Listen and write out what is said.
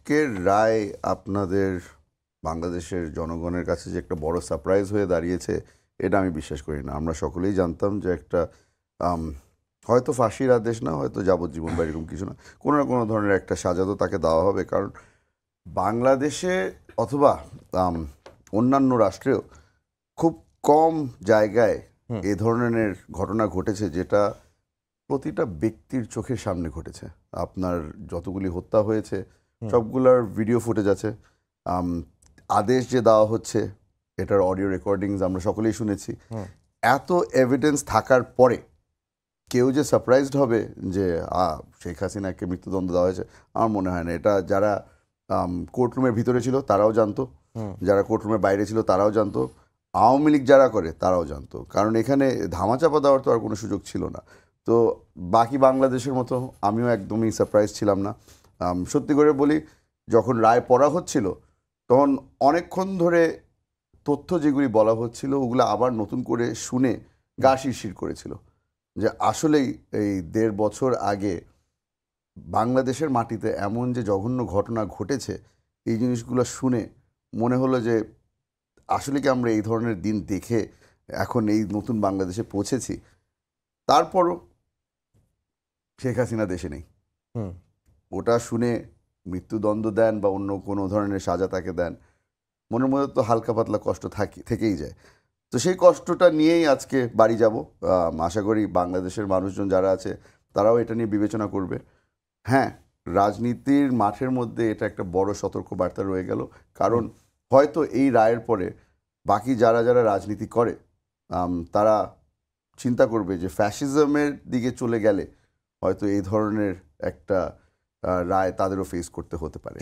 আজকের রায় আপনাদের বাংলাদেশের জনগণের কাছে যে একটা বড় সারপ্রাইজ হয়ে দাঁড়িয়েছে, এটা আমি বিশ্বাস করি না। আমরা সকলেই জানতাম যে একটা আম, হয়তো ফাঁসির আদেশ না, হয়তো যাবজ্জীবন বা এরকম কিছু না, কোনো না কোনো ধরনের একটা সাজা তো তাকে দেওয়া হবে। কারণ বাংলাদেশে অথবা আম, অন্যান্য রাষ্ট্রেও খুব কম জায়গায় এ ধরনের ঘটনা ঘটেছে যেটা প্রতিটা ব্যক্তির চোখের সামনে ঘটেছে। আপনার যতগুলি হত্যা হয়েছে সবগুলোর ভিডিও ফুটেজ আছে। আম, আদেশ যে দেওয়া হচ্ছে এটার অডিও রেকর্ডিংস আমরা সকলেই শুনেছি। এত এভিডেন্স থাকার পরে কেউ যে সারপ্রাইজড হবে যে শেখ হাসিনাকে মৃত্যুদণ্ড দেওয়া হয়েছে, আমার মনে হয় না। এটা যারা কোর্টরুমের ভিতরে ছিল তারাও জানতো, যারা কোর্টরুমের বাইরে ছিল তারাও জানতো, আওয়ামী লীগ যারা করে তারাও জানতো। কারণ এখানে ধামাচাপা দেওয়ার তো আর কোনো সুযোগ ছিল না। তো বাকি বাংলাদেশের মতো আমিও একদমই সারপ্রাইজ ছিলাম না। সত্যি করে বলি, যখন রায় পড়া হচ্ছিল তখন অনেকক্ষণ ধরে তথ্য যেগুলি বলা হচ্ছিল ওগুলো আবার নতুন করে শুনে গা শিরশির করেছিল যে আসলেই এই ১.৫ বছর আগে বাংলাদেশের মাটিতে এমন যে জঘন্য ঘটনা ঘটেছে, এই জিনিসগুলো শুনে মনে হলো যে আসলে কি আমরা এই ধরনের দিন দেখে এখন এই নতুন বাংলাদেশে পৌঁছেছি। তারপরও শেখ হাসিনা দেশে নেই। ওটা শুনে মৃত্যুদণ্ড দেন বা অন্য কোনো ধরনের সাজা তাকে দেন, মনের মধ্যে তো হালকা পাতলা কষ্ট থেকেই যায়। তো সেই কষ্টটা নিয়েই আজকে বাড়ি যাব। আশা করি বাংলাদেশের মানুষজন যারা আছে তারাও এটা নিয়ে বিবেচনা করবে। হ্যাঁ, রাজনীতির মাঠের মধ্যে এটা একটা বড় সতর্ক বার্তা রয়ে গেল। কারণ হয়তো এই রায়ের পরে বাকি যারা যারা রাজনীতি করে তারা চিন্তা করবে যে ফ্যাসিজমের দিকে চলে গেলে হয়তো এই ধরনের একটা রায় তাদেরও ফেস করতে হতে পারে।